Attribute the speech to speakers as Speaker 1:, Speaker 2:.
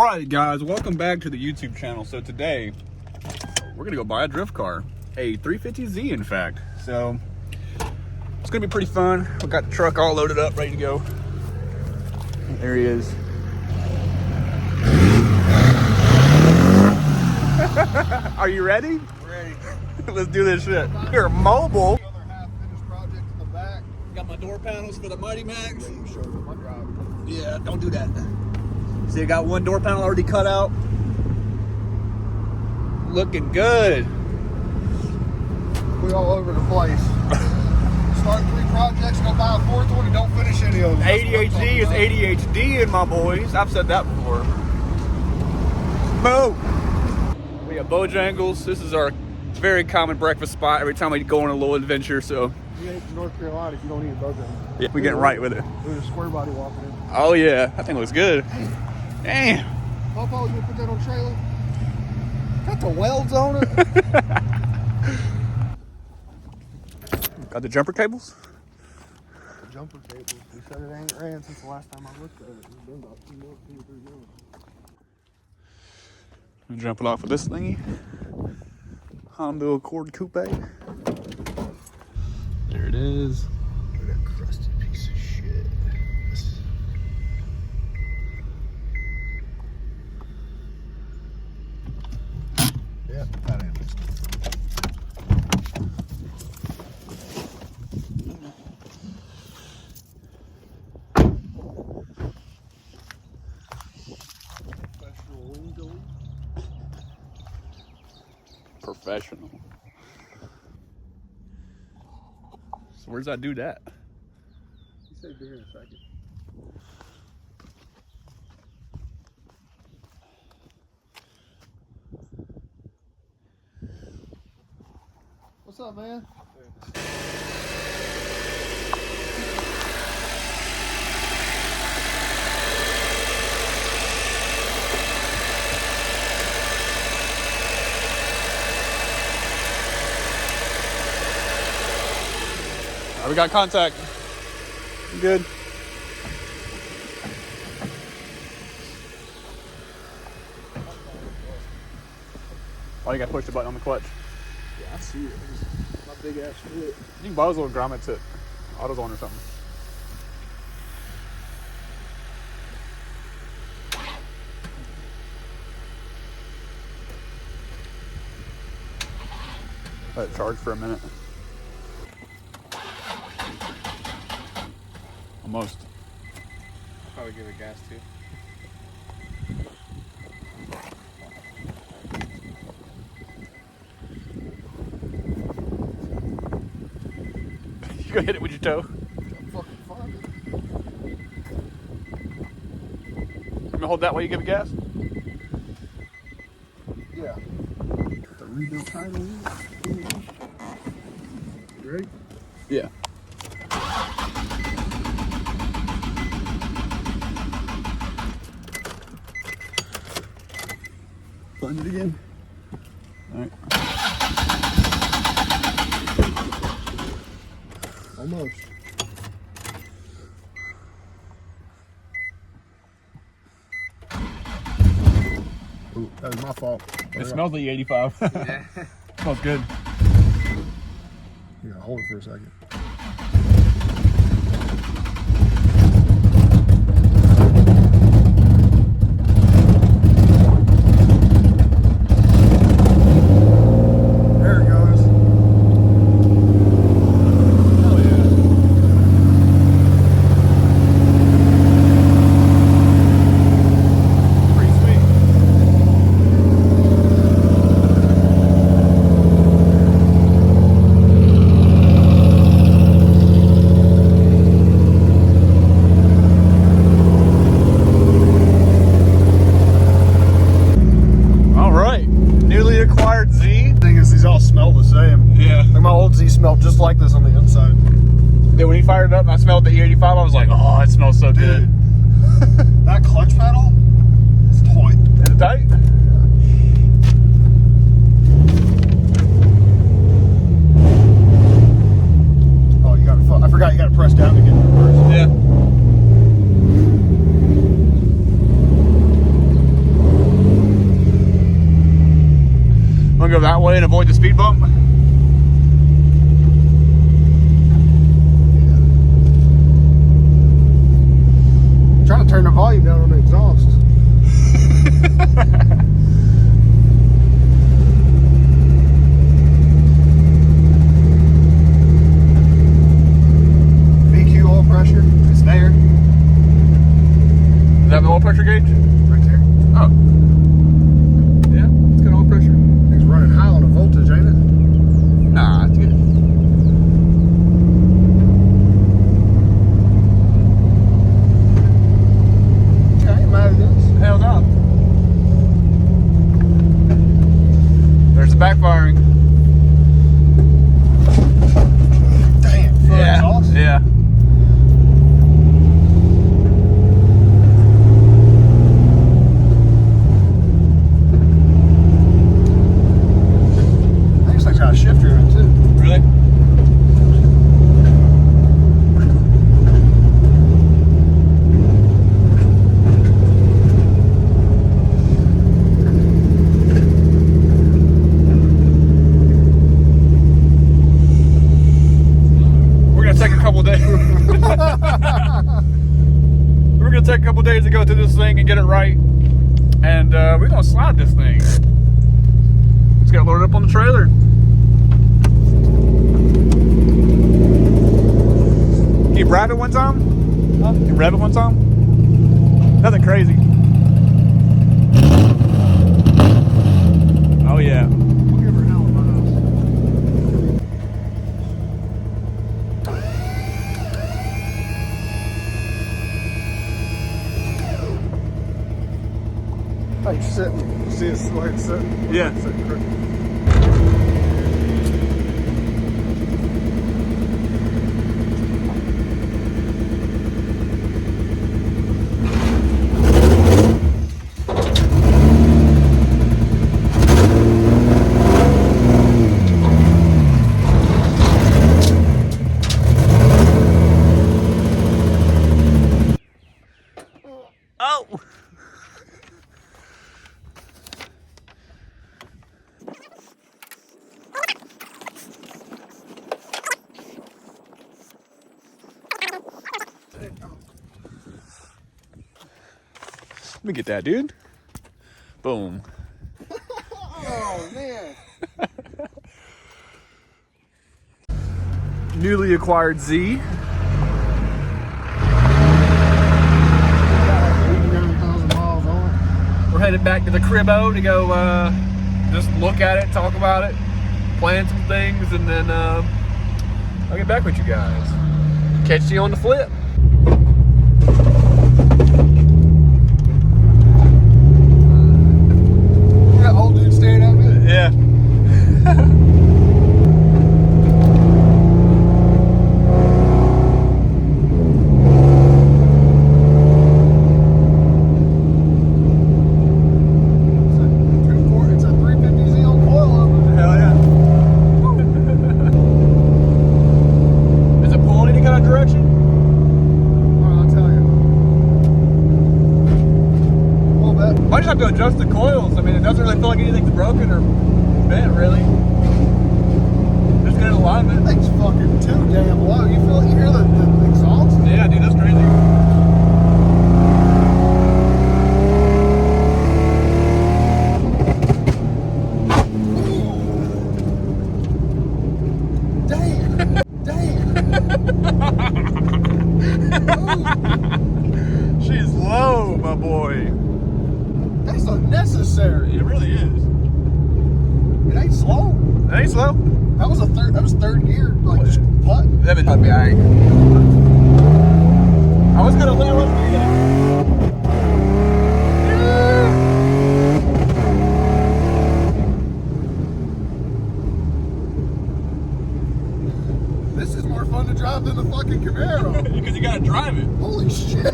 Speaker 1: Alright guys, welcome back to the YouTube channel. So today, we're gonna go buy a drift car. A 350Z in fact. So, it's gonna be pretty fun. We got the truck all loaded up, ready to go. There he is. Are you ready?
Speaker 2: Ready.
Speaker 1: Let's do this shit. You're mobile.
Speaker 2: The other half finished project in the back.
Speaker 1: Got my door panels for the Mighty Max.
Speaker 2: Yeah, you showed them my drive.
Speaker 1: Yeah, don't do that. See, I got one door panel already cut out. Looking good.
Speaker 2: We all over the place. Start 3 projects, go buy a 4th one, and don't finish any of them.
Speaker 1: ADHD is ADHD in my boys. I've said that before. Move. We have Bojangles. This is our very common breakfast spot every time we go on a little adventure. So
Speaker 2: You ain't from North Carolina if you don't eat a Bojangles.
Speaker 1: yeah, we getting right with it.
Speaker 2: We're a square body walking in.
Speaker 1: Oh yeah, that thing looks good. Damn.
Speaker 2: Papa, you gonna put that on trailer? Got the welds on it.
Speaker 1: Got the jumper cables.
Speaker 2: The jumper cables. They said it ain't ran since the last time I looked at it. It's been about 2 or 3 months.
Speaker 1: I'm jumping off of this thingy. Honda Accord Coupe. There it is.
Speaker 2: Look at that crusty piece of shit. Yeah, that ain't it.
Speaker 1: Professional. So where's that dude at?
Speaker 2: He said be here in a second. What's up, man?
Speaker 1: All right, we got contact. You good? Oh, you got to push the button on the clutch.
Speaker 2: Yeah, I see it. It's my big ass foot.
Speaker 1: You can buy those little grommets at AutoZone or something. Let it charge for a minute. Almost.
Speaker 3: Probably give it gas too.
Speaker 1: You gonna hit it with your toe?
Speaker 2: I'm fucking fine.
Speaker 1: I'm gonna hold that while you give it gas.
Speaker 2: Yeah. The rebuild title. You ready?
Speaker 1: Yeah. Button it again. All right.
Speaker 2: Almost. Ooh, that was my fault.
Speaker 1: It smells like 85.
Speaker 3: Yeah.
Speaker 1: Smells good.
Speaker 2: You gotta hold it for a second. There it goes.
Speaker 1: Hell yeah. Pretty sweet. All right. Newly acquired Z.
Speaker 2: Thing is, these all smell the same.
Speaker 1: Yeah.
Speaker 2: Like my old Z smelled just like this on the inside.
Speaker 1: Then when he fired it up and I smelled the E85, I was like, oh, it smells so good.
Speaker 2: That clutch pedal is tight.
Speaker 1: Is it tight?
Speaker 2: Oh, you gotta. I forgot you gotta press down to get in reverse.
Speaker 1: Yeah. way and avoid the speed bump.
Speaker 2: Trying to turn the volume down on the exhaust. VQ oil pressure, it's there.
Speaker 1: Is that the oil pressure gauge?
Speaker 2: Right there.
Speaker 1: Oh. Yeah, it's got oil pressure.
Speaker 2: It's running high on the voltage, ain't it?
Speaker 1: Nah, it's good.
Speaker 2: Yeah, I ain't mad at this.
Speaker 1: Hell no. There's the backfiring.
Speaker 2: Damn, full exhaust.
Speaker 1: Yeah.
Speaker 2: I think it's got a shifter in it too.
Speaker 1: Really? We're gonna take a couple days. We're gonna take a couple days to go through this thing and get it right, and we're gonna slide this thing. Let's get it loaded up on the trailer. Can you rev it one time? Huh? Can you rev it one time? Nothing crazy. Oh yeah.
Speaker 2: We'll give her hell of miles. Like sitting, see it's like sitting.
Speaker 1: Yeah.
Speaker 2: Sitting crooked.
Speaker 1: Oh. Let me get that, dude. Boom.
Speaker 2: Oh man.
Speaker 1: Newly acquired Z.
Speaker 2: 89,000 miles on it.
Speaker 1: We're headed back to the cribbo to go just look at it, talk about it, plan some things, and then I'll get back with you guys. Catch you on the flip.
Speaker 2: That old dude staring at me.
Speaker 1: Yeah.
Speaker 2: It's a 350Z on coil over.
Speaker 1: Hell yeah. Is it pulling any kind of direction?
Speaker 2: Well, I'll tell you. A little bit.
Speaker 1: I just have to adjust the coils. I mean, it doesn't really feel like anything's broken or bent, really. Just get in alignment.
Speaker 2: That thing's fucking too damn low. You feel it? You hear the exhaust?
Speaker 1: Yeah, dude, that's crazy.
Speaker 2: Damn. Damn.
Speaker 1: She's low, my boy.
Speaker 2: That's unnecessary.
Speaker 1: It really is.
Speaker 2: It ain't slow.
Speaker 1: It ain't slow.
Speaker 2: That was third gear, like just putt.
Speaker 1: That would be alright. I was gonna let us do that.
Speaker 2: This is more fun to drive than the fucking Camaro.
Speaker 1: Because you gotta drive it.
Speaker 2: Holy shit.